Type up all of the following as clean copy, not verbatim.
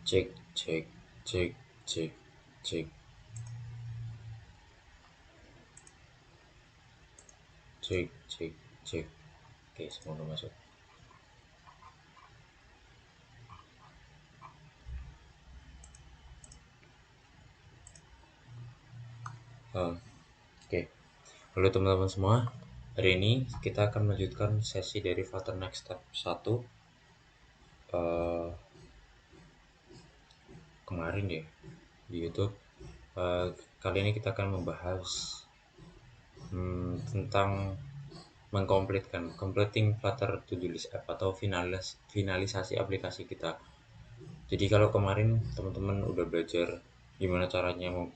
Cek, cek, cek, cek, cek, cek, cek, cek. Oke, semua udah masuk. Oke, halo teman-teman semua. Hari ini kita akan melanjutkan sesi dari Flutter Next Step 1. Kemarin ya di YouTube. Kali ini kita akan membahas tentang completing Flutter to-do list app atau finalisasi aplikasi kita. Jadi kalau kemarin teman-teman udah belajar gimana caranya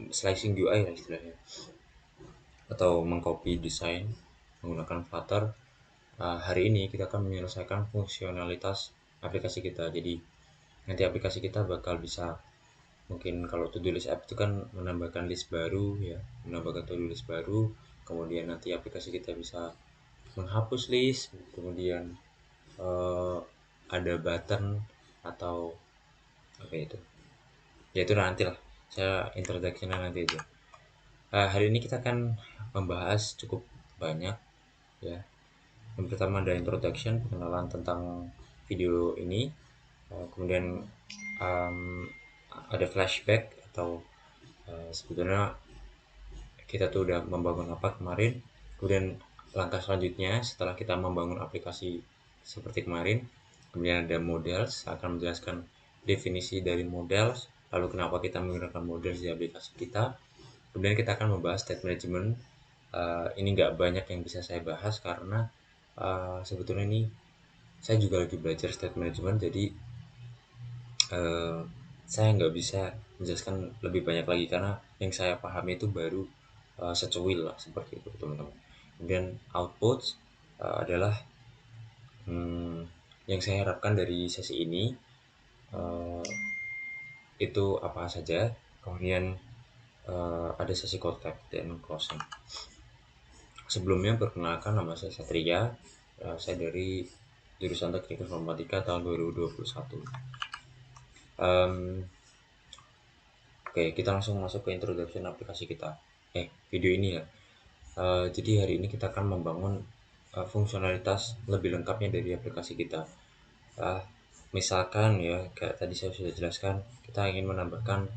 slicing UI lah istilahnya, atau mengcopy desain menggunakan Flutter. Hari ini kita akan menyelesaikan fungsionalitas aplikasi kita. Jadi nanti aplikasi kita bakal bisa, mungkin kalau to-do list app itu kan menambahkan list baru ya, menambahkan to-do list baru. Kemudian nanti aplikasi kita bisa menghapus list, kemudian ada button atau apa itu ya, itu nanti lah, saya introduction-nya nanti aja. Hari ini kita akan membahas cukup banyak ya. Yang pertama ada introduction, pengenalan tentang video ini. Kemudian um, ada flashback atau sebetulnya kita tuh udah membangun apa kemarin. Kemudian langkah selanjutnya setelah kita membangun aplikasi seperti kemarin, kemudian ada models, akan menjelaskan definisi dari models, lalu kenapa kita menggunakan models di aplikasi kita. Kemudian kita akan membahas state management. Ini nggak banyak yang bisa saya bahas karena sebetulnya ini saya juga lagi belajar state management, jadi saya nggak bisa menjelaskan lebih banyak lagi karena yang saya pahami itu baru secuil lah seperti itu teman-teman. Kemudian output adalah yang saya harapkan dari sesi ini uh, itu apa saja. Kemudian ada sesi code tag dan closing. Sebelumnya perkenalkan, nama saya Satria. Saya dari jurusan Teknik Informatika tahun 2021. Oke, kita langsung masuk ke introduction aplikasi kita. Video ini ya. Jadi hari ini kita akan membangun fungsionalitas lebih lengkapnya dari aplikasi kita. Misalkan ya, kayak tadi saya sudah jelaskan, kita ingin menambahkan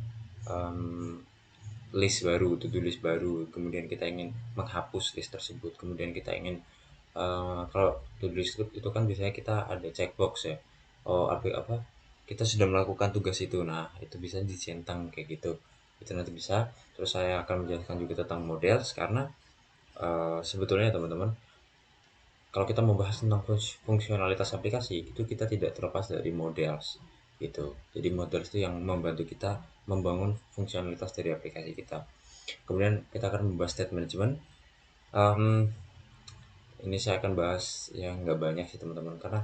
list baru, to-do list baru. Kemudian kita ingin menghapus list tersebut. Kemudian kita ingin kalau to-do list itu kan biasanya kita ada checkbox ya. Oh, apa? Kita sudah melakukan tugas itu. Nah, itu bisa dicentang kayak gitu. Itu nanti bisa. Terus saya akan menjelaskan juga tentang models karena sebetulnya teman-teman, kalau kita membahas tentang fungsionalitas aplikasi itu kita tidak terlepas dari models gitu. Jadi models itu yang membantu kita membangun fungsionalitas dari aplikasi kita. Kemudian kita akan membahas state management. Ini saya akan bahas yang nggak banyak sih teman-teman karena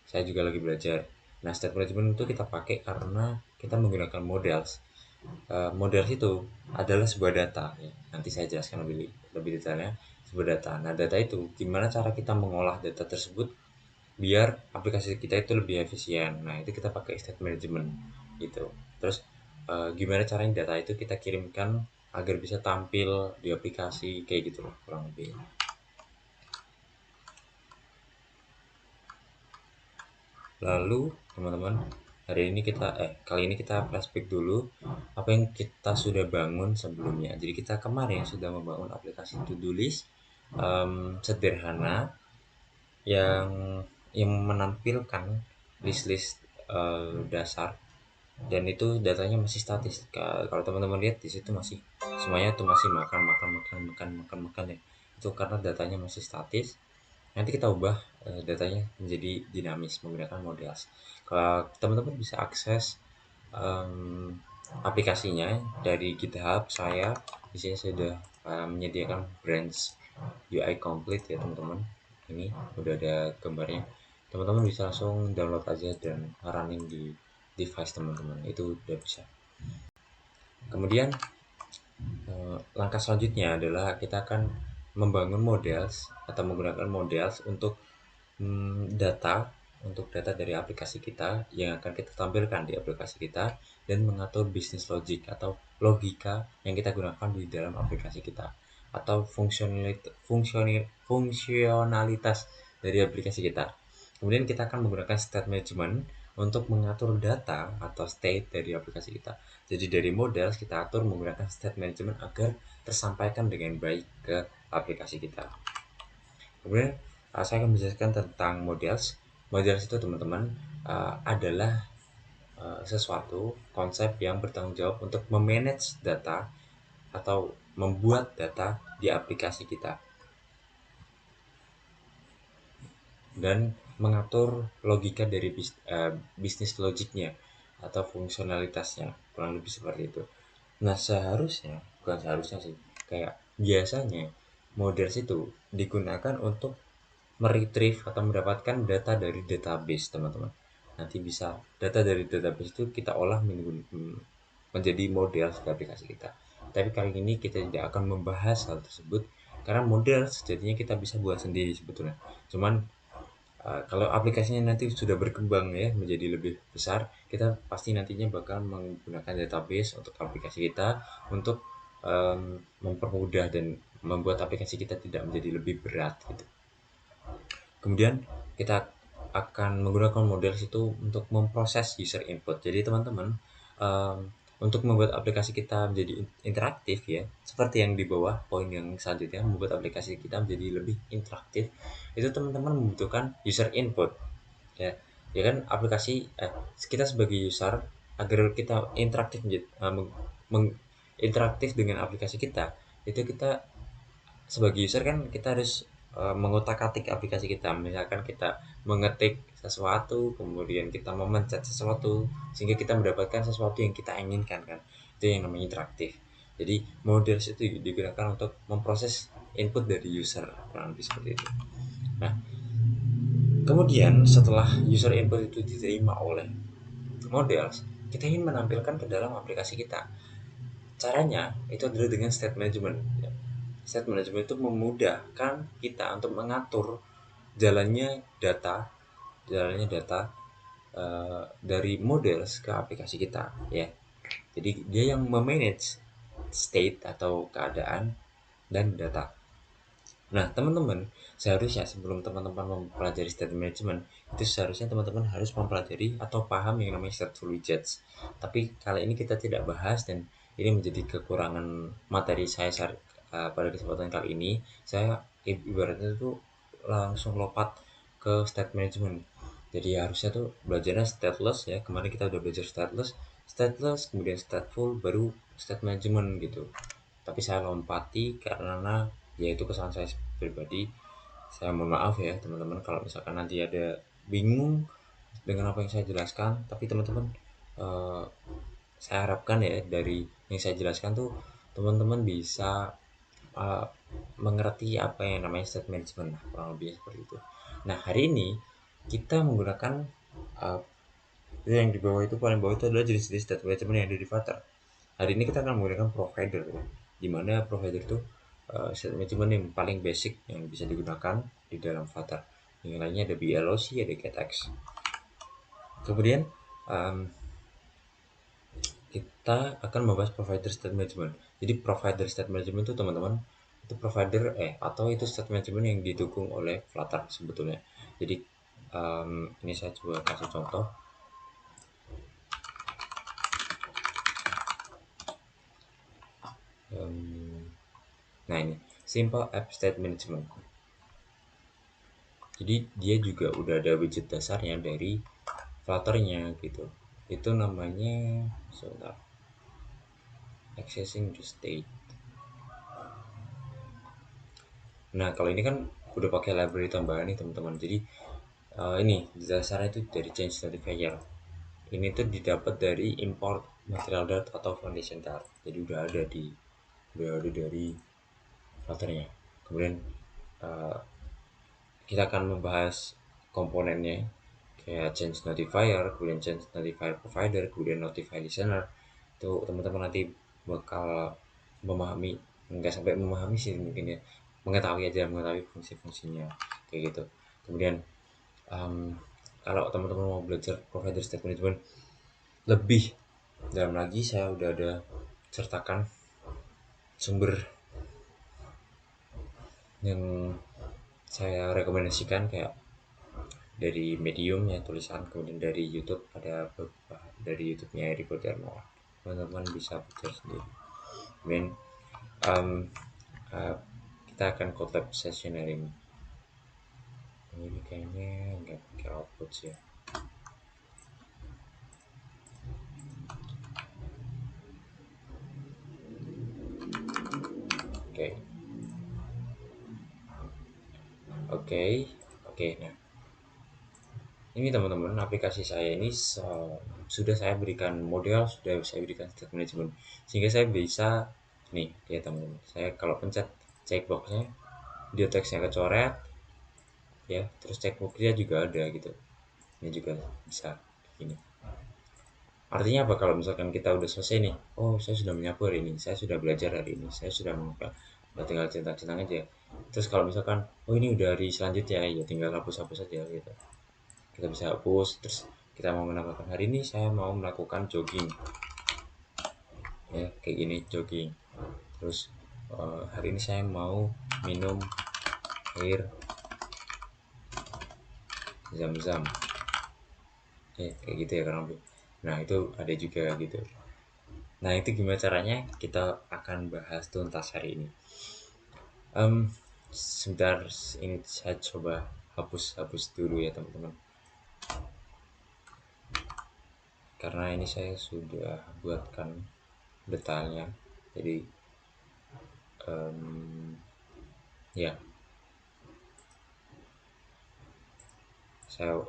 saya juga lagi belajar. Nah, state management itu kita pakai karena kita menggunakan models. Models itu adalah sebuah data ya. Nanti saya jelaskan lebih detailnya sebuah data. Nah, data itu gimana cara kita mengolah data tersebut biar aplikasi kita itu lebih efisien. Nah, itu kita pakai state management gitu. Terus gimana caranya data itu kita kirimkan agar bisa tampil di aplikasi kayak gitu loh kurang lebih. Lalu teman-teman, kali ini kita flashback dulu apa yang kita sudah bangun sebelumnya. Jadi kita kemarin sudah membangun aplikasi to-do list sederhana yang menampilkan list-list dasar, dan itu datanya masih statis. Kalau teman-teman lihat di situ masih semuanya tuh masih makan makan makan makan makan makan ya. Itu karena datanya masih statis. Nanti kita ubah datanya menjadi dinamis menggunakan models. Kalau teman-teman bisa akses aplikasinya dari GitHub saya. Di sini sudah menyediakan branch UI complete ya teman-teman. Ini udah ada gambarnya. Teman-teman bisa langsung download aja dan running di device teman-teman. Itu udah bisa. Kemudian langkah selanjutnya adalah kita akan membangun models atau menggunakan models untuk data untuk data dari aplikasi kita yang akan kita tampilkan di aplikasi kita, dan mengatur bisnis logik atau logika yang kita gunakan di dalam aplikasi kita, atau fungsionalitas dari aplikasi kita. Kemudian kita akan menggunakan state management untuk mengatur data atau state dari aplikasi kita. Jadi dari model kita atur menggunakan state management agar tersampaikan dengan baik ke aplikasi kita. Kemudian saya akan menjelaskan tentang models. Models itu teman-teman adalah sesuatu konsep yang bertanggung jawab untuk memanage data atau membuat data di aplikasi kita dan mengatur logika dari bisnis logiknya atau fungsionalitasnya, kurang lebih seperti itu. Nah, seharusnya, bukan seharusnya sih, kayak biasanya models itu digunakan untuk meretrieve atau mendapatkan data dari database, teman-teman. Nanti bisa data dari database itu kita olah menjadi model di aplikasi kita. Tapi kali ini kita tidak akan membahas hal tersebut karena model sejatinya kita bisa buat sendiri sebetulnya. Cuman kalau aplikasinya nanti sudah berkembang ya menjadi lebih besar, kita pasti nantinya bakal menggunakan database untuk aplikasi kita untuk mempermudah dan membuat aplikasi kita tidak menjadi lebih berat gitu. Kemudian kita akan menggunakan model itu untuk memproses user input. Jadi teman-teman, um, untuk membuat aplikasi kita menjadi interaktif ya, seperti yang di bawah poin yang selanjutnya, membuat aplikasi kita menjadi lebih interaktif, itu teman-teman membutuhkan user input ya. Ya kan aplikasi kita sebagai user agar kita interaktif interaktif dengan aplikasi kita, itu kita sebagai user kan kita harus mengutak-atik aplikasi kita. Misalkan kita mengetik sesuatu, kemudian kita memencet sesuatu sehingga kita mendapatkan sesuatu yang kita inginkan kan. Itu yang namanya interaktif. Jadi model itu digunakan untuk memproses input dari user, kurang lebih seperti itu. Nah, kemudian setelah user input itu diterima oleh model, kita ingin menampilkan ke dalam aplikasi kita. Caranya itu adalah dengan state management. State management itu memudahkan kita untuk mengatur jalannya data, dari model ke aplikasi kita ya. Jadi dia yang memanage state atau keadaan dan data. Nah, teman-teman, seharusnya sebelum teman-teman mempelajari state management, itu seharusnya teman-teman harus mempelajari atau paham yang namanya stateful widgets. Tapi kali ini kita tidak bahas dan ini menjadi kekurangan materi saya pada kesempatan kali ini. Saya ibaratnya itu langsung lompat ke state management. Jadi harusnya tuh belajarnya stateless ya. Kemarin kita udah belajar stateless, kemudian stateful, baru state management gitu. Tapi saya lompati karena ya itu kesalahan saya pribadi. Saya mohon maaf ya teman-teman kalau misalkan nanti ada bingung dengan apa yang saya jelaskan. Tapi teman-teman, eh, saya harapkan ya dari yang saya jelaskan tuh teman-teman bisa eh, mengerti apa yang namanya state management, kurang lebih seperti itu. Nah, hari ini kita menggunakan uh, yang di bawah itu, paling bawah itu adalah jenis-jenis state management yang ada di Flutter. Hari ini kita akan menggunakan provider ya. Di mana provider itu state management yang paling basic yang bisa digunakan di dalam Flutter. Yang lainnya ada BLOC, ada GetX. Kemudian um, kita akan membahas provider state management. Jadi provider state management itu teman-teman, itu provider atau itu state management yang didukung oleh Flutter sebetulnya. Jadi ini saya coba kasih contoh. Nah ini simple app state management. Jadi dia juga udah ada widget dasarnya dari Flutternya gitu. Itu namanya sebentar, accessing the state. Nah kalau ini kan udah pakai library tambahan nih teman-teman. Jadi ini dasarnya itu dari change notifier. Ini tuh didapat dari import material dart atau foundation dart. Jadi udah ada dari Flutternya. Kemudian uh, kita akan membahas komponennya kayak change notifier, kemudian change notifier provider, kemudian notify listener. Itu teman-teman nanti bakal memahami, enggak sampai memahami sih mungkin ya, mengetahui aja, mengetahui fungsi-fungsinya kayak gitu. Kemudian um, kalau teman-teman mau belajar provider state management lebih dalam lagi, saya udah ada sertakan sumber yang saya rekomendasikan, kayak dari Medium ya tulisan, kemudian dari YouTube ada beberapa, dari YouTube-nya Eriko Darmawan, teman-teman bisa belajar sendiri. Kemudian um, uh, kita akan collab session hari ini kayaknya nggak pakai output sih ya. Oke, oke, oke. Nah, ini teman-teman, aplikasi saya ini sudah saya berikan model, sudah saya berikan state management, sehingga saya bisa nih ya teman-teman, saya kalau pencet checkboxnya, dia teksnya kecoret ya, terus checkboxnya juga ada gitu. Ini juga bisa ini. Artinya apa, kalau misalkan kita udah selesai nih, oh saya sudah menyapu hari ini, saya sudah belajar hari ini, saya sudah mengumpulkan, udah tinggal centang-centang aja. Terus kalau misalkan oh ini udah hari selanjutnya, ya tinggal hapus-hapus aja gitu. Kita bisa hapus, terus kita mau menambahkan hari ini saya mau melakukan jogging ya, kayak gini jogging. Terus hari ini saya mau minum air zam-zam ya, kayak gitu ya kurang lebih. Nah itu ada juga gitu. Nah itu gimana caranya, kita akan bahas tuntas hari ini. Sebentar, ini saya coba hapus dulu ya teman-teman, karena ini saya sudah buatkan detailnya. Jadi ya, saya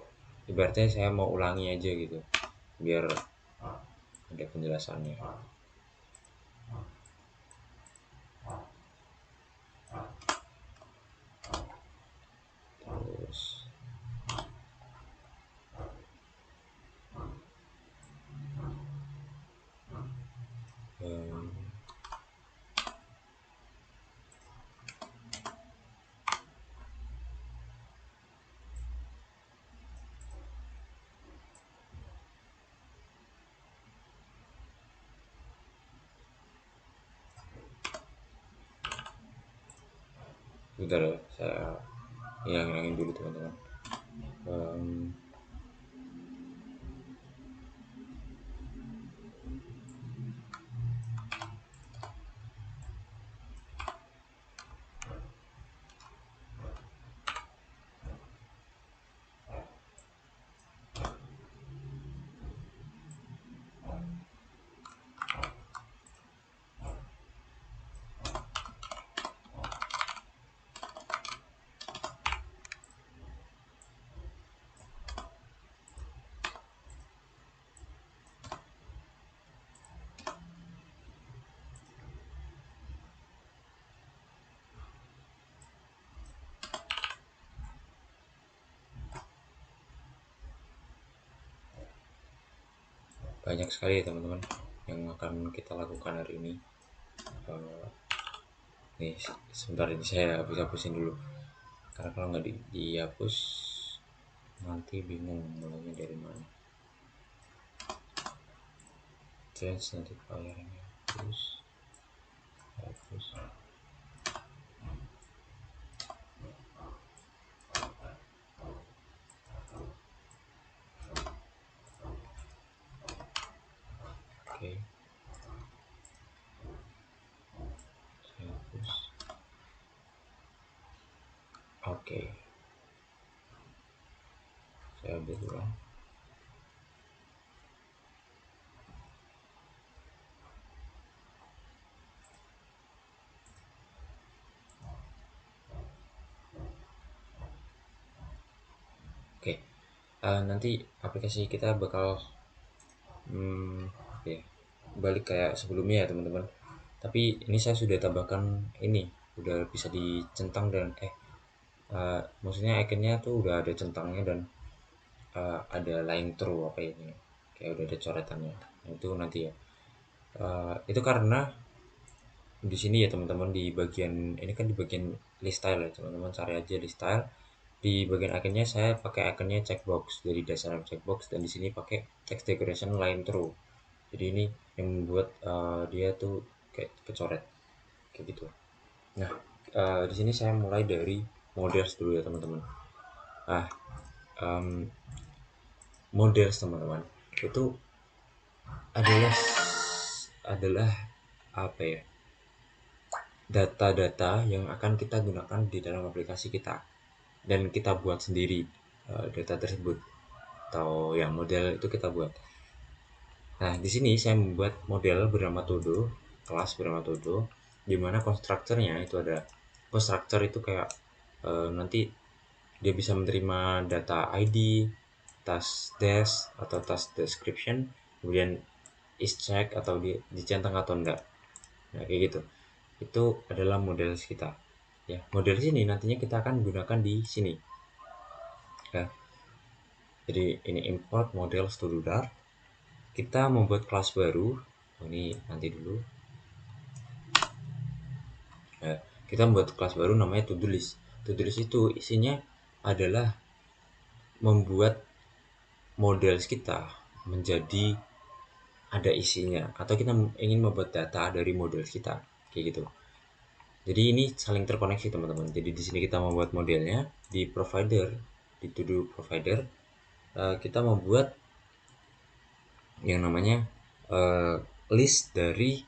ibaratnya saya mau ulangi aja gitu biar ada penjelasannya. Terus um, bentar ya, saya hilangin dulu teman-teman. um, banyak sekali ya teman-teman yang akan kita lakukan hari ini. uh, Nih sebentar, ini saya hapus-hapusin dulu, karena kalau nggak dihapus nanti bingung mulainya dari mana. Change nanti filernya, terus hapus. Oke, saya hapus. Oke, saya ambil ulang. Oke, nanti aplikasi kita bakal oke, balik kayak sebelumnya ya teman-teman. Tapi ini saya sudah tambahkan, ini udah bisa dicentang dan maksudnya ikonnya tuh udah ada centangnya, dan ada line through apa ini, kayak udah ada coretannya. Nah, itu nanti ya. Itu karena di sini ya teman-teman, di bagian ini kan di bagian list style ya teman-teman, cari aja list style. Di bagian ikonnya saya pakai ikonnya checkbox, dari dasar checkbox, dan di sini pakai text decoration line through. Jadi ini yang membuat dia tuh kayak kecoret kayak gitu. Nah, di sini saya mulai dari models dulu ya teman-teman. Nah, um, models teman-teman itu adalah adalah apa ya, data-data yang akan kita gunakan di dalam aplikasi kita, dan kita buat sendiri data tersebut, atau yang model itu kita buat. Nah, di sini saya membuat model bernama todo, kelas bernama todo, di mana konstruktornya itu ada, konstruktor itu kayak nanti dia bisa menerima data ID, task desk atau task description, kemudian is check atau dicentang atau enggak. Nah, kayak gitu. Itu adalah model kita. Ya, model sini nantinya kita akan gunakan di sini. Ya. Jadi ini import model stodudar. Kita membuat kelas baru. Oh, ini nanti dulu. Ya, kita membuat kelas baru namanya to do list. To do list itu isinya adalah membuat model kita menjadi ada isinya, atau kita ingin membuat data dari model kita kayak gitu. Jadi ini saling terkoneksi teman-teman. Jadi di sini kita membuat modelnya, di provider, di to do provider kita membuat yang namanya list dari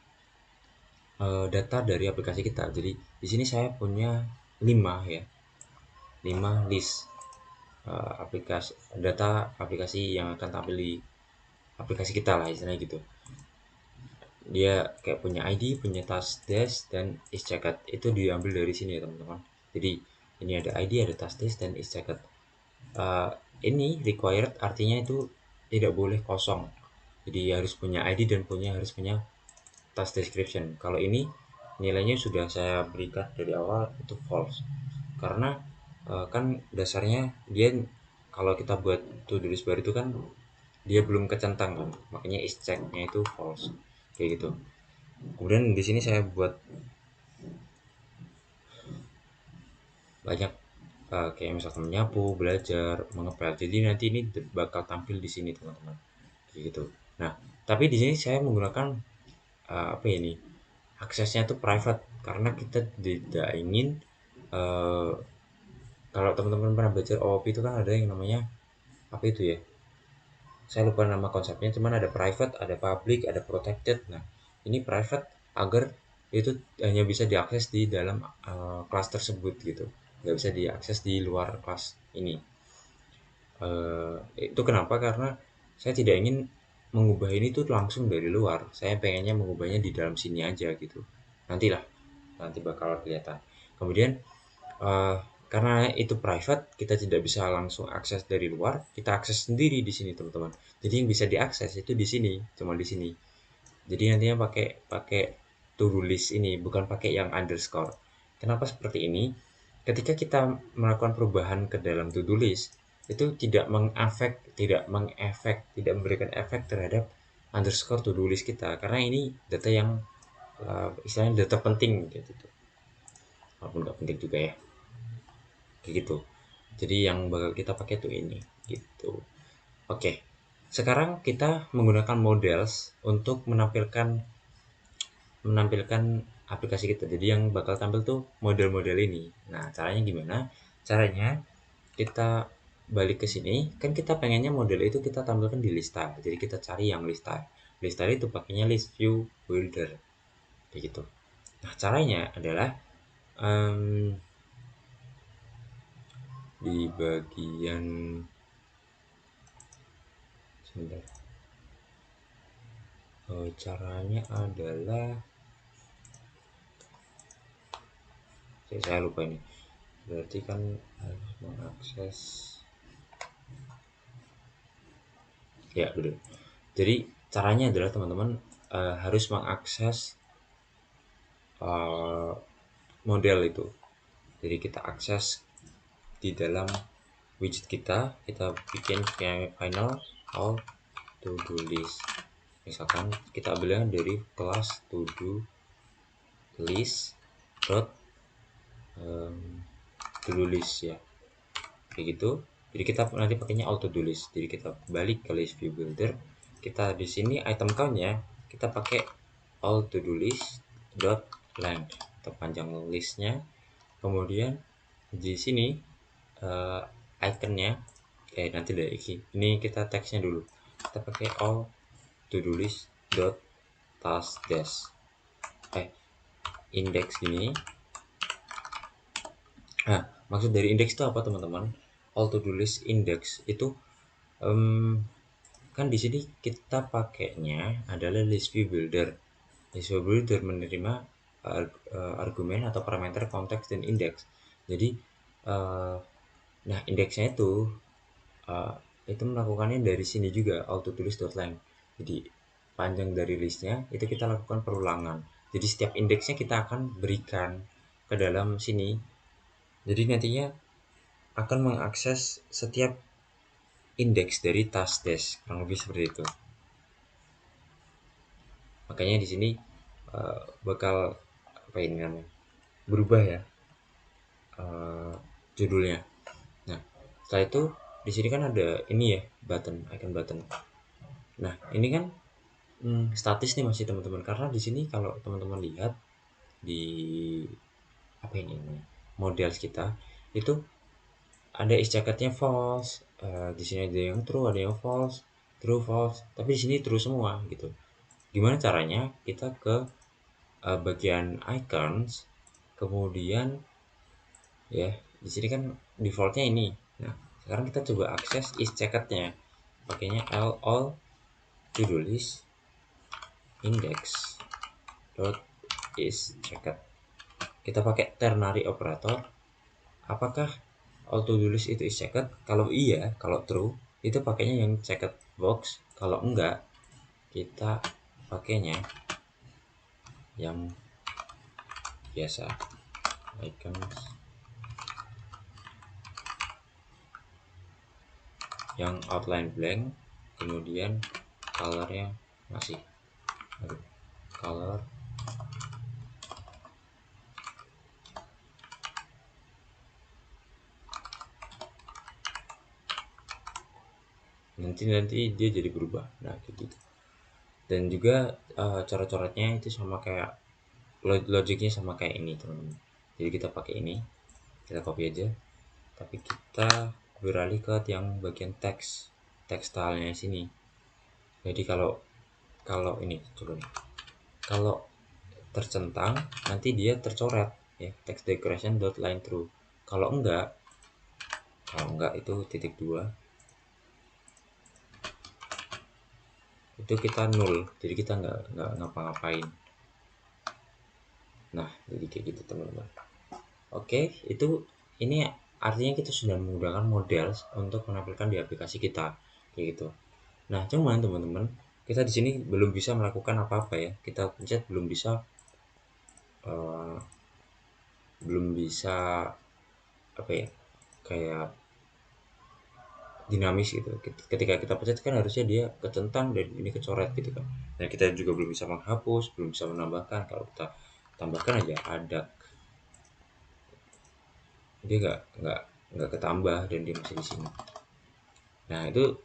data dari aplikasi kita. Jadi di sini saya punya 5 ya, 5 list aplikasi, data aplikasi yang akan tampil di aplikasi kita lah istilahnya gitu. Dia kayak punya ID, punya task desk, dan is checked. Itu diambil dari sini ya teman-teman. Jadi ini ada ID, ada task desk, dan is checked. Ini required artinya itu tidak boleh kosong. Jadi harus punya ID dan harus punya task description. Kalau ini nilainya sudah saya berikan dari awal itu false. Karena kan dasarnya dia, kalau kita buat to do list baru itu kan dia belum kecentang kan, makanya is check-nya itu false kayak gitu. Kemudian di sini saya buat banyak kayak misalkan menyapu, belajar, mengepel. Jadi nanti ini bakal tampil di sini teman-teman kayak gitu. Nah, tapi di sini saya menggunakan apa ini, aksesnya tuh private, karena kita tidak ingin uh, kalau teman-teman pernah belajar OOP itu kan ada yang namanya apa itu ya, saya lupa nama konsepnya, cuman ada private, ada public, ada protected. Nah, ini private agar itu hanya bisa diakses di dalam kelas tersebut gitu, nggak bisa diakses di luar kelas ini. Itu kenapa, karena saya tidak ingin mengubah ini tuh langsung dari luar, saya pengennya mengubahnya di dalam sini aja gitu. Nantilah, nanti bakal kelihatan. Kemudian uh, karena itu private, kita tidak bisa langsung akses dari luar, kita akses sendiri di sini teman-teman. Jadi yang bisa diakses itu di sini, cuma di sini. Jadi nantinya pakai pakai to do list ini, bukan pakai yang underscore. Kenapa seperti ini? Ketika kita melakukan perubahan ke dalam to do list, itu tidak memberikan efek terhadap underscore to do list kita, karena ini data yang istilahnya data penting gitu, walaupun nggak penting juga ya kayak gitu. Jadi yang bakal kita pakai tuh ini gitu. Oke, sekarang kita menggunakan models untuk menampilkan menampilkan aplikasi kita. Jadi yang bakal tampil tuh model-model ini. Nah, caranya gimana? Caranya kita balik ke sini, kan kita pengennya model itu kita tampilkan di lista. Jadi kita cari yang lista. Lista itu pakainya list view builder kayak gitu. Nah, caranya adalah um, di bagian sebentar. Caranya adalah saya lupa ini. Berarti kan harus mengakses, ya betul. Jadi caranya adalah teman-teman harus mengakses uh, model itu. Jadi kita akses di dalam widget kita bikin kayak final all to do list. Misalkan kita ambilnya dari kelas to do list dot to do list ya. kayak gitu. Jadi kita nanti pakainya auto do list. Jadi kita balik ke list view builder, kita di sini item count-nya kita pakai auto do list dot length atau panjang listnya. Kemudian di sini iconnya nanti dari ini kita teksnya dulu, kita pakai all to do list dot task dash index gini. Nah, maksud dari index itu apa teman-teman? All to do list index itu kan di sini kita pakainya adalah list view builder. List view builder menerima argumen atau parameter konteks dan indeks. Jadi nah indeksnya itu melakukannya dari sini juga autoToList.length. Jadi panjang dari listnya itu kita lakukan perulangan. Jadi setiap indeksnya kita akan berikan ke dalam sini. Jadi nantinya akan mengakses setiap indeks dari task dash, kurang lebih seperti itu. Makanya di sini bakal apa ini namanya berubah ya judulnya. Nah setelah itu di sini kan ada ini ya icon button. Nah ini kan statis nih masih teman-teman, karena di sini kalau teman-teman lihat di apa ini model kita itu ada is jacketnya false, di sini ada yang true, ada yang false, true false, tapi di sini true semua gitu. Gimana caranya? Kita ke bagian icons, kemudian ya di sini kan defaultnya ini. Nah sekarang kita coba akses is jacketnya, pakainya all to do list index dot is jacket. Kita pakai ternary operator. Apakah auto do list itu is checked? Kalau iya, kalau true itu pakainya yang checked box. Kalau enggak, kita pakainya yang biasa, icons yang outline blank, kemudian colornya masih color nanti dia jadi berubah. Nah kayak gitu. Dan juga coret-coretnya itu sama kayak logiknya sama kayak ini teman-teman. Jadi kita pakai ini, kita copy aja, tapi kita beralih ke yang bagian tekstilnya sini. Jadi kalau ini coba nih, kalau tercentang nanti dia tercoret ya, text decoration dot line through. Kalau enggak itu titik dua, itu kita nol, jadi kita nggak ngapa-ngapain. Nah jadi kayak gitu teman-teman. Oke, itu ini artinya kita sudah menggunakan model untuk menampilkan di aplikasi kita kayak gitu. Nah cuman teman-teman, kita di sini belum bisa melakukan apa-apa ya, kita pencet uh, belum bisa apa ya, kayak dinamis gitu. Ketika kita pencet kan harusnya dia kecentang dan ini kecoret gitu kan. Nah kita juga belum bisa menghapus, belum bisa menambahkan. Kalau kita tambahkan aja ada, dia nggak ketambah dan dia masih di sini. Nah itu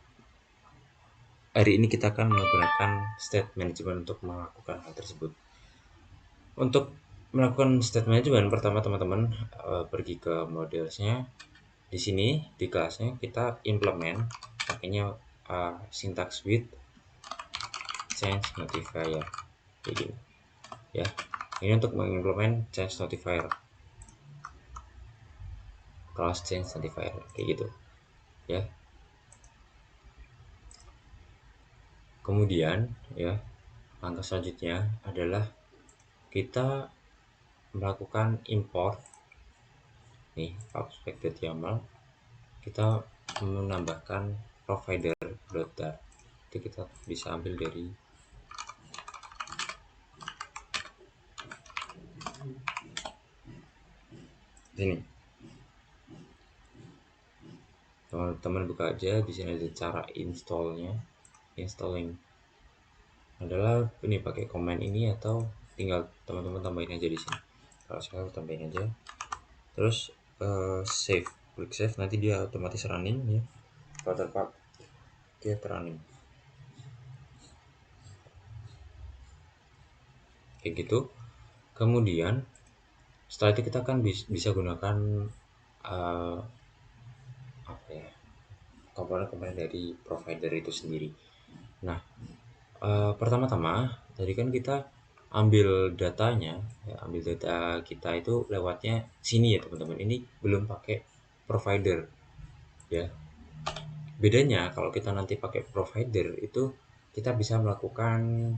hari ini kita akan menggunakan state management untuk melakukan hal tersebut. Untuk melakukan state management, pertama teman-teman pergi ke modelsnya. Di sini di kelasnya kita implement pakainya syntax with change notifier kayak gini ya. Ini untuk mengimplement change notifier, class change notifier kayak gitu ya. Kemudian ya langkah selanjutnya adalah kita melakukan import nih obspec.yaml. Kita menambahkan provider data, itu kita bisa ambil dari sini. Teman-teman buka aja, di sini ada cara installing adalah ini pakai command ini atau tinggal teman-teman tambahin aja di sini. Kalau saya tambahin aja terus save. klik save, nanti dia otomatis running ya. Waterpark get running kayak gitu. Kemudian setelah itu kita kan bisa gunakan uh, apa ya, komponen-komponen dari provider itu sendiri. Nah, pertama-tama tadi kan kita ambil datanya ya, ambil data kita itu lewatnya sini ya teman-teman, ini belum pakai provider ya. Bedanya kalau kita nanti pakai provider itu kita bisa melakukan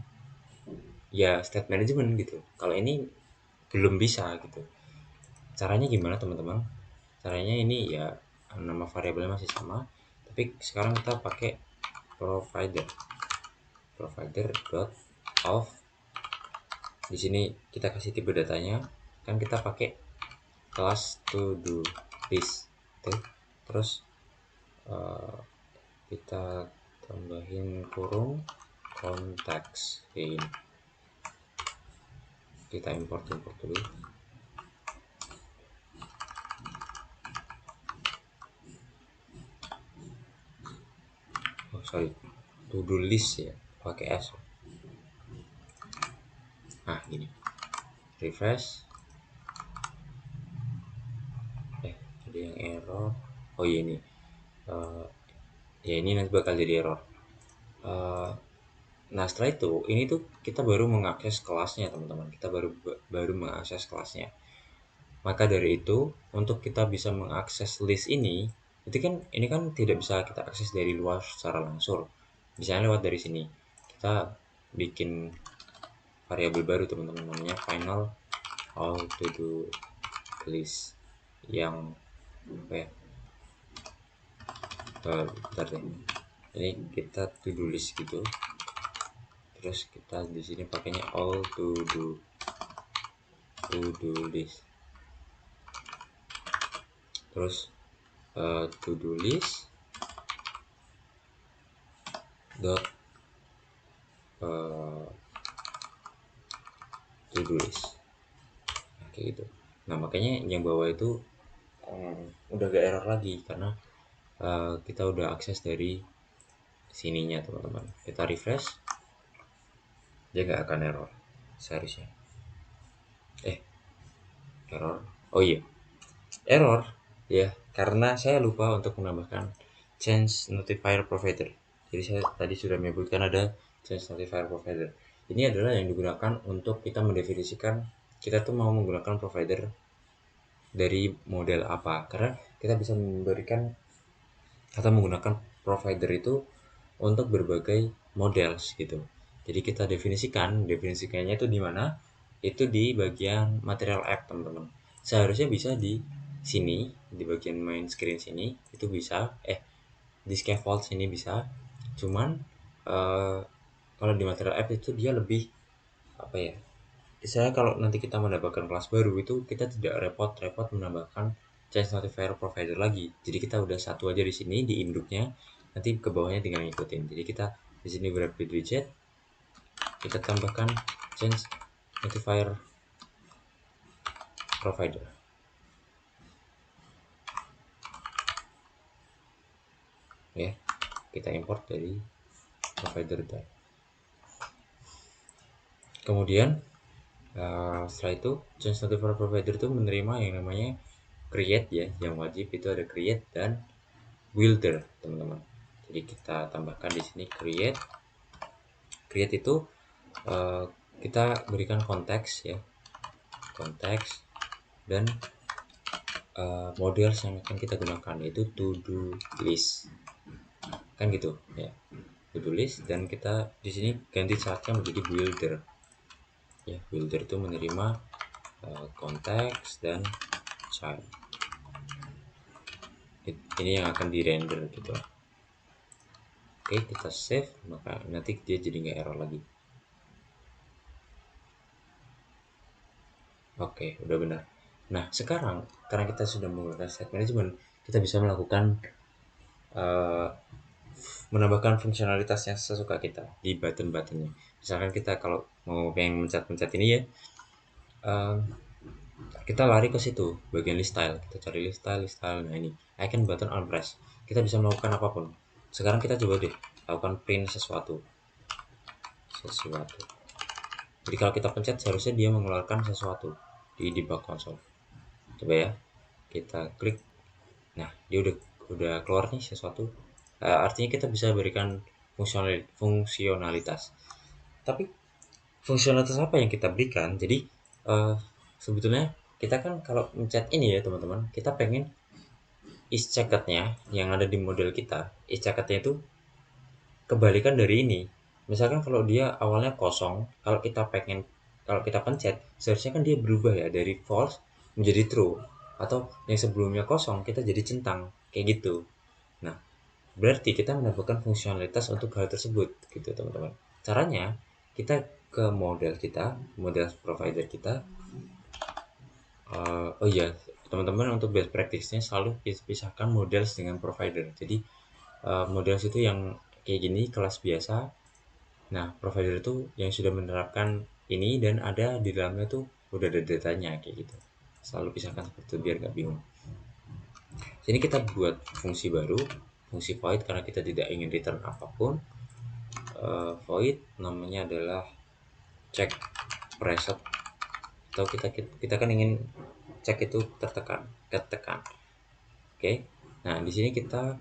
ya state management gitu, kalau ini belum bisa gitu. Caranya gimana teman-teman? Caranya ini ya, nama variabelnya masih sama, tapi sekarang kita pakai provider dot of. Di sini kita kasih tipe datanya, kan kita pakai kelas to do list tuh. Terus kita tambahin kurung konteks kayak ini. Kita import dulu. Oh sorry, to do list ya, pakai S. Nah gini, refresh. Ada yang error. Oh iya ini, uh, ya ini nanti bakal jadi error. Nah setelah itu ini tuh kita baru mengakses kelasnya teman-teman, kita baru mengakses kelasnya. Maka dari itu untuk kita bisa mengakses list ini, itu kan ini kan tidak bisa kita akses dari luar secara langsung, misalnya lewat dari sini. Kita bikin variabel baru teman-teman, namanya final all to do list yang apa ya, bentar deh, ini kita to do list gitu. Terus kita di sini pakainya all to do list. Terus to do list dot to do list. Nah, kayak gitu. Nah makanya yang bawah itu udah gak error lagi karena kita udah akses dari sininya teman-teman. Kita refresh, dia gak akan error seharusnya. Error. Oh iya, error ya karena saya lupa untuk menambahkan change notifier provider. Jadi saya tadi sudah menyebutkan ada change notifier provider. Ini adalah yang digunakan untuk kita mendefinisikan kita tuh mau menggunakan provider dari model apa, karena kita bisa memberikan atau menggunakan provider itu untuk berbagai model gitu. Jadi kita definisikannya itu di mana? Itu di bagian material app teman-teman. Seharusnya bisa di sini, di bagian main screen sini itu bisa, di scaffold sini bisa. Cuman kalau di material app itu dia lebih apa ya? Saya kalau nanti kita mendapatkan kelas baru itu kita tidak repot-repot menambahkan change notifier provider lagi. Jadi kita udah satu aja di sini di induknya, nanti ke bawahnya tinggal ngikutin. Jadi kita di sini grab widget, kita tambahkan change notifier provider. Ya, kita import dari provider tag. Kemudian setelah itu change notifier provider itu menerima yang namanya create ya, yang wajib itu ada create dan builder teman-teman. Jadi kita tambahkan di sini create itu kita berikan konteks ya, konteks dan model yang akan kita gunakan yaitu to do list kan gitu ya, to do list, dan kita di sini ganti chartnya menjadi builder ya. Builder itu menerima konteks dan chart, ini yang akan di render gitu. Oke, kita save, maka nanti dia jadi nggak error lagi. Oke, udah benar. Nah sekarang karena kita sudah menggunakan state management, kita bisa melakukan menambahkan fungsionalitasnya sesuka kita di button-buttonnya. Misalkan kita kalau mau pengen mencet-mencet ini ya, kita lari ke situ bagian list style, kita cari list style. Nah ini icon button on press, kita bisa melakukan apapun. Sekarang kita coba deh lakukan print sesuatu. Jadi kalau kita pencet seharusnya dia mengeluarkan sesuatu di debug console. Coba ya, kita klik. Nah dia udah keluar nih sesuatu. Artinya kita bisa berikan fungsionalitas. Tapi fungsionalitas apa yang kita berikan? Jadi sebetulnya kita kan kalau mencet ini ya teman-teman, kita pengen is checked-nya yang ada di model kita, is checked-nya itu kebalikan dari ini. Misalkan kalau dia awalnya kosong, kalau kita pencet, seharusnya kan dia berubah ya dari false menjadi true, atau yang sebelumnya kosong kita jadi centang kayak gitu. Nah, berarti kita mendapatkan fungsionalitas untuk hal tersebut gitu teman-teman. Caranya kita ke model provider kita. Oh iya, teman-teman, untuk best practice-nya selalu pisahkan model dengan provider. Jadi model itu yang kayak gini kelas biasa. Nah, provider itu yang sudah menerapkan ini dan ada di dalamnya tuh udah ada datanya kayak gitu. Selalu pisahkan seperti itu biar nggak bingung. Sini kita buat fungsi baru, fungsi void, karena kita tidak ingin return apapun. Void namanya adalah check preset, atau kita kan ingin cek itu ketekan. Oke. Nah, di sini kita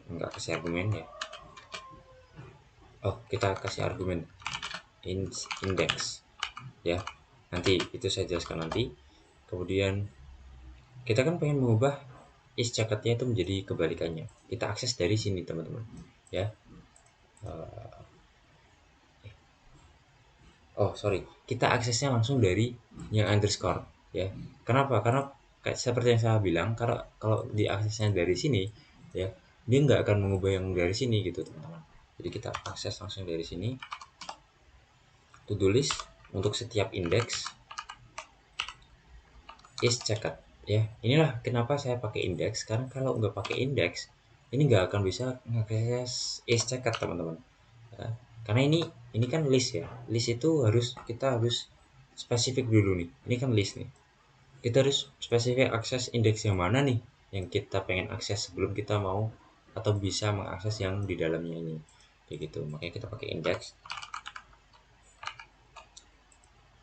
nggak kasih argumen ya. Oh, kita kasih argumen index ya. Nanti itu saya jelaskan nanti. Kemudian kita kan pengen mengubah is checkednya itu menjadi kebalikannya. Kita akses dari sini teman-teman ya. Oh sorry, kita aksesnya langsung dari yang underscore ya. Kenapa? Karena kayak seperti yang saya bilang, kalau diaksesnya dari sini ya, dia nggak akan mengubah yang dari sini gitu teman-teman. Jadi kita akses langsung dari sini. To do list untuk setiap indeks is checked ya. Inilah kenapa saya pakai indeks, karena kalau nggak pakai indeks ini nggak akan bisa ngakses is checked teman-teman ya. Karena ini kan list ya, list itu kita harus spesifik dulu nih, ini kan list nih, kita harus spesifik akses indeks yang mana nih yang kita pengen akses sebelum kita mau atau bisa mengakses yang di dalamnya ini kayak gitu. Makanya kita pakai indeks.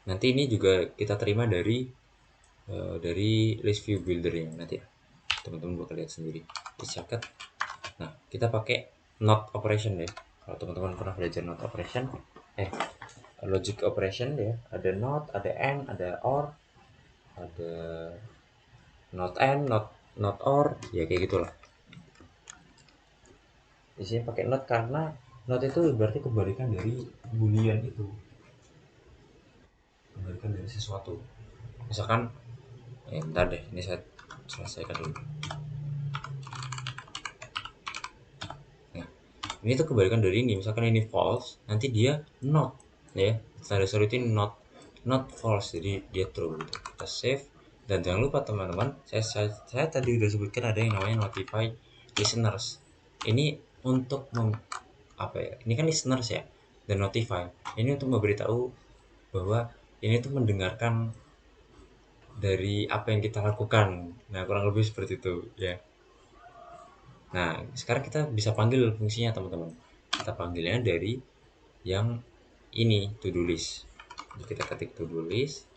Nanti ini juga kita terima dari list view builder yang nanti teman-teman bakal lihat sendiri di socket. Nah kita pakai not operation ya. Kalau teman-teman pernah belajar not operation, logic operation ya, ada not, ada and, ada or, ada not and, not or, ya kayak gitulah. Di sini pakai not karena not itu berarti kebalikan dari boolean itu, kebalikan dari sesuatu. Misalkan, bentar deh, ini saya selesaikan dulu. Nah, ini tuh kebalikan dari ini. Misalkan ini false, nanti dia not, ya. Standar itu not false, jadi dia true. Gitu. Kita save. Dan jangan lupa teman-teman, saya tadi udah sebutkan ada yang namanya notify listeners. Ini untuk apa ya? Ini kan listeners ya, dan notify. Ini untuk memberitahu bahwa ini tuh mendengarkan dari apa yang kita lakukan. Nah, kurang lebih seperti itu ya. Nah, sekarang kita bisa panggil fungsinya teman-teman. Kita panggilnya dari yang ini, to do list. Jadi kita ketik to do list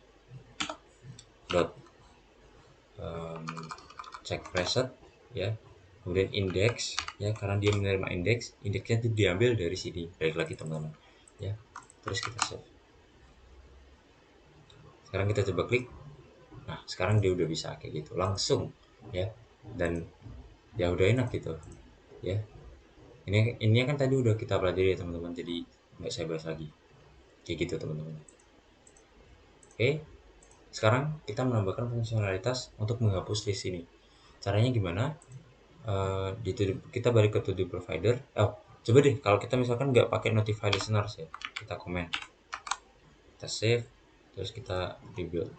dot check preset ya, kemudian index ya, karena dia menerima indeksnya itu diambil dari sini. Balik lagi teman-teman ya, terus kita save. Sekarang kita coba klik. Nah sekarang dia udah bisa kayak gitu langsung ya, dan ya udah enak gitu ya. Ini kan tadi udah kita pelajari ya teman-teman, jadi nggak saya bahas lagi kayak gitu teman-teman. Oke, sekarang kita menambahkan fungsionalitas untuk menghapus list ini. Caranya gimana? Kita balik ke to do provider. Coba deh kalau kita misalkan nggak pakai notify listeners ya, kita komen, kita save, terus kita rebuild.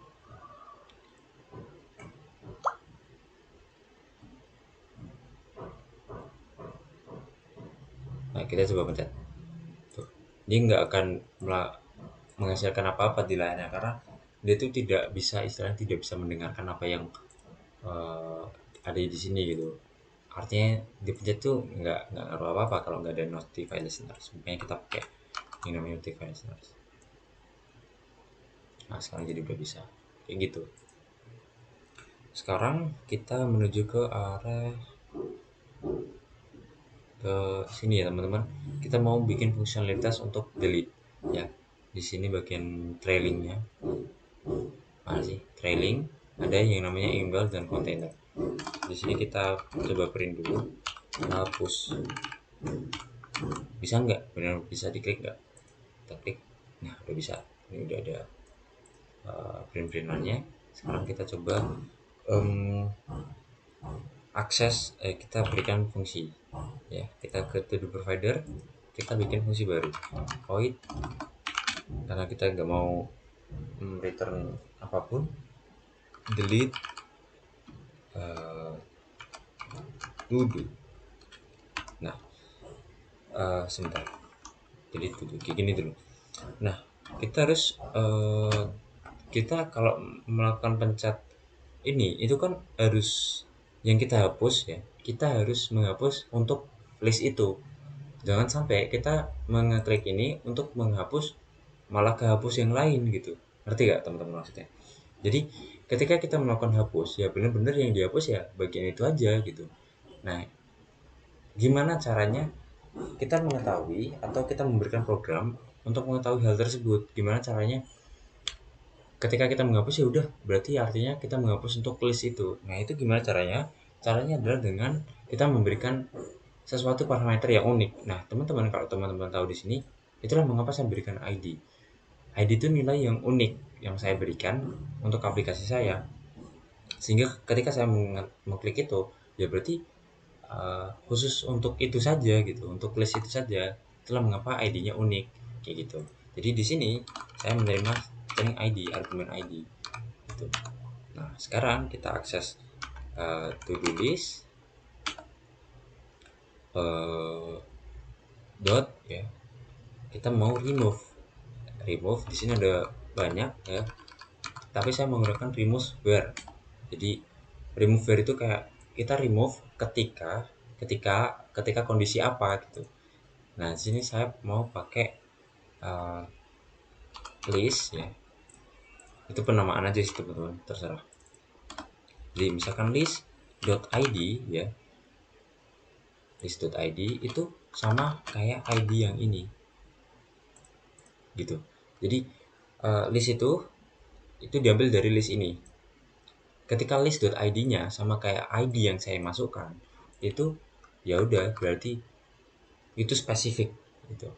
Nah kita coba pencet tuh, dia nggak akan menghasilkan apa-apa di layarnya karena dia tuh tidak bisa, istilahnya tidak bisa mendengarkan apa yang ada di sini gitu. Artinya dipencet tuh nggak ngaruh apa-apa kalau nggak ada notify listeners. Makanya kita pakai yang namanya notify listeners. Nah sekarang jadi udah bisa kayak gitu. Sekarang kita menuju ke arah ke sini ya teman-teman. Kita mau bikin fungsionalitas untuk delete ya. Di sini bagian trailingnya, mana sih trailing, ada yang namanya email dan container. Di sini kita coba print dulu, hapus. Bisa nggak? Benar bisa diklik nggak? Kita klik. Nah udah bisa. Ini udah ada print-printannya. Sekarang kita coba akses, kita berikan fungsi ya. Kita ke to do provider, kita bikin fungsi baru void, karena kita nggak mau return apapun, delete to do. Nah sebentar, delete to do kayak gini dulu. Nah kita harus kita kalau melakukan pencet ini itu kan harus, yang kita hapus ya, kita harus menghapus untuk list itu. Jangan sampai kita mengeklik ini untuk menghapus malah kehapus yang lain gitu. Ngerti gak teman-teman maksudnya? Jadi ketika kita melakukan hapus ya benar-benar yang dihapus ya bagian itu aja gitu. Nah gimana caranya kita mengetahui atau kita memberikan program untuk mengetahui hal tersebut? Gimana caranya ketika kita menghapus ya udah berarti artinya kita menghapus untuk list itu. Nah itu gimana caranya? Caranya adalah dengan kita memberikan sesuatu parameter yang unik. Nah teman-teman, kalau teman-teman tahu di sini, itulah mengapa saya berikan ID. ID itu nilai yang unik yang saya berikan untuk aplikasi saya, sehingga ketika saya mengklik itu ya berarti khusus untuk itu saja gitu, untuk list itu saja. Itulah mengapa ID-nya unik kayak gitu. Jadi di sini saya menerima string ID, argumen ID gitu. Nah sekarang kita akses to do list dot ya, kita mau remove di sini ada banyak ya, tapi saya menggunakan remove where. Jadi remove where itu kayak kita remove ketika ketika ketika kondisi apa gitu. Nah di sini saya mau pakai uh, list ya, itu penamaan aja sih teman-teman, terserah. Jadi misalkan list.id ya, list.id itu sama kayak ID yang ini gitu. Jadi list itu diambil dari list ini. Ketika list.id-nya sama kayak ID yang saya masukkan, itu ya udah berarti itu spesifik gitu.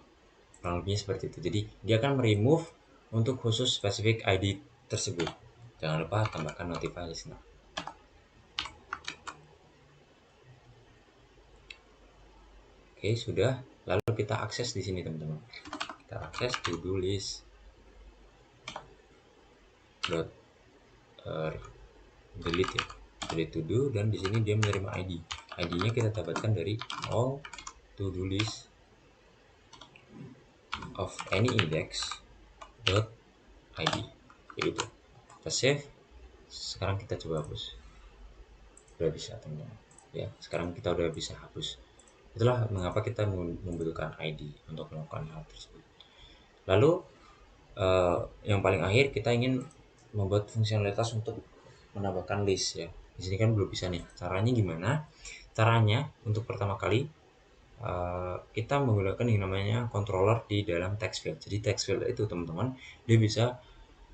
Kurang lebihnya seperti itu. Jadi dia akan remove untuk khusus spesifik ID tersebut. Jangan lupa tambahkan notify listener. Oke, sudah. Lalu kita akses di sini teman-teman. Kita akses to do list dot delete ya, delete to do, dan di sini dia menerima ID. ID-nya kita dapatkan dari all to do list of any index dot id, yaitu kita save. Sekarang kita coba hapus, udah bisa teman-teman ya. Sekarang kita udah bisa hapus. Itulah mengapa kita membutuhkan ID untuk melakukan hal tersebut. Lalu yang paling akhir kita ingin membuat fungsionalitas untuk menambahkan list ya. Di sini kan belum bisa nih. Caranya gimana? Caranya untuk pertama kali kita menggunakan yang namanya controller di dalam text field. Jadi text field itu teman-teman, dia bisa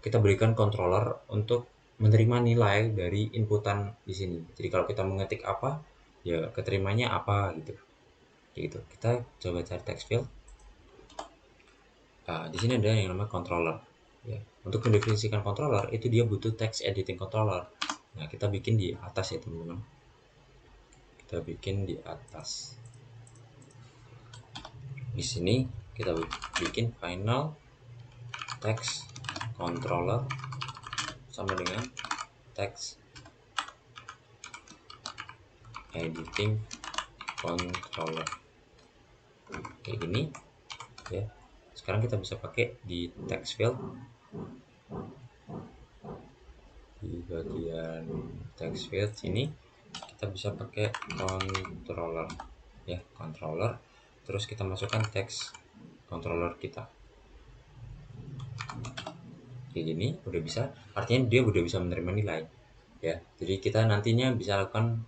kita berikan controller untuk menerima nilai dari inputan di sini. Jadi kalau kita mengetik apa, ya keterimanya apa gitu. Gitu. Kita coba cari text field. Di sini ada yang namanya controller. Ya. Untuk mendefinisikan controller itu dia butuh text editing controller. Nah kita bikin di atas ya teman-teman. Kita bikin di atas. Di sini kita bikin final text controller sama dengan text editing controller kayak gini ya. Sekarang kita bisa pakai di text field di bagian text field sini kita bisa pakai controller ya, controller, terus kita masukkan text controller kita kayak gini, udah bisa, artinya dia udah bisa menerima nilai ya. Jadi kita nantinya bisa lakukan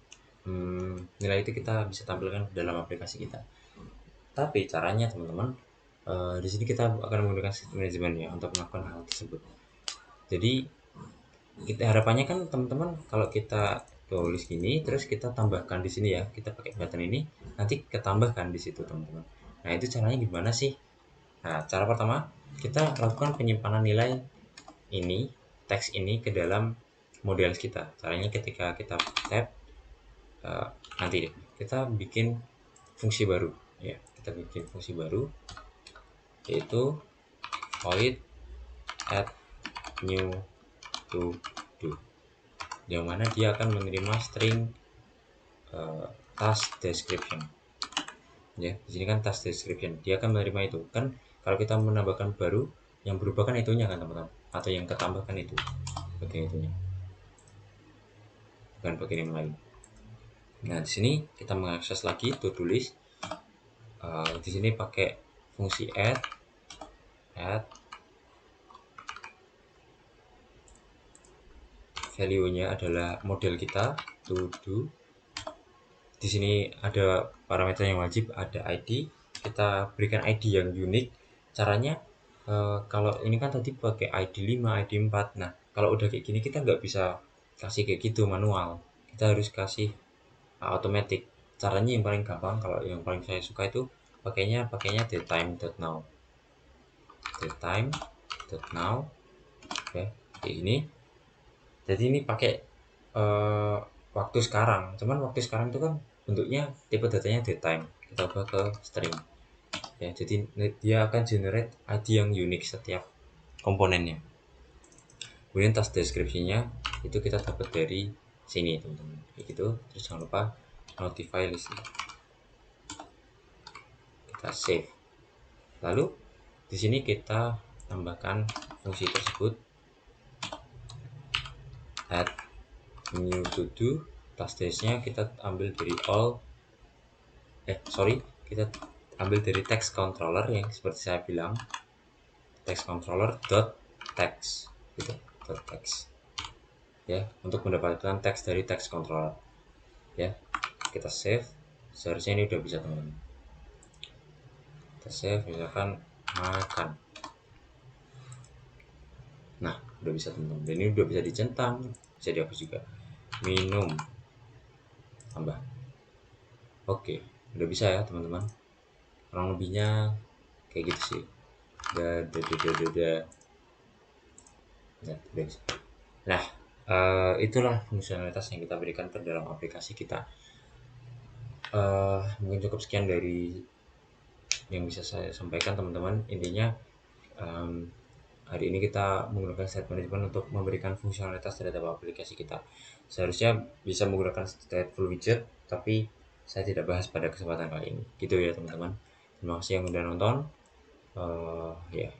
nilai itu kita bisa tampilkan dalam aplikasi kita. Tapi caranya teman-teman, di sini kita akan menggunakan state management ya untuk melakukan hal tersebut. Jadi kita harapannya kan teman-teman kalau kita tulis gini terus kita tambahkan di sini ya, kita pakai button ini nanti ketambahkan di situ teman-teman. Nah itu caranya gimana sih? Nah cara pertama kita lakukan penyimpanan nilai ini, teks ini ke dalam model kita. Caranya ketika kita tab nanti deh kita bikin fungsi baru ya, kita bikin fungsi baru yaitu void add new to do, yang mana dia akan menerima string task description ya. Di sini kan task description dia akan menerima itu kan. Kalau kita menambahkan baru, yang berubah kan itunya kan teman-teman, atau yang ketambahkan itu bagian itunya, bukan bagian yang lain. Nah di sini kita mengakses lagi to do list. Di sini pakai fungsi add value-nya adalah model kita to do. Di sini ada parameter yang wajib, ada ID, kita berikan ID yang unik. Caranya kalau ini kan tadi pakai ID 5, ID 4. Nah kalau udah kayak gini kita nggak bisa kasih kayak gitu manual, kita harus kasih automatic. Caranya yang paling gampang, kalau yang paling saya suka itu pakainya datetime.now ya kayak gini. Jadi ini pakai waktu sekarang, cuman waktu sekarang itu kan bentuknya tipe datanya datetime, kita ubah ke string ya. Jadi dia akan generate ID yang unik setiap komponennya. Kemudian task deskripsinya itu kita dapat dari sini teman-teman kayak gitu. Terus jangan lupa notify list, kita save. Lalu di sini kita tambahkan fungsi tersebut add new to do. Task nya kita ambil dari kita ambil dari text controller yang seperti saya bilang, text controller dot text gitu, dot text ya, untuk mendapatkan teks dari text controller ya. Kita save, seharusnya ini udah bisa teman-teman. Kita save misalkan makan. Nah udah bisa teman-teman, dan ini udah bisa dicentang, bisa dihapus juga. Minum, tambah. Oke udah bisa ya teman-teman, kurang lebihnya kayak gitu sih. Nah itulah fungsionalitas yang kita berikan ke dalam aplikasi kita. Mungkin cukup sekian dari yang bisa saya sampaikan teman-teman. Intinya hari ini kita menggunakan state management untuk memberikan fungsionalitas terhadap aplikasi kita. Seharusnya bisa menggunakan stateful widget, tapi saya tidak bahas pada kesempatan kali ini. Gitu ya teman-teman. Terima kasih yang udah nonton. Ya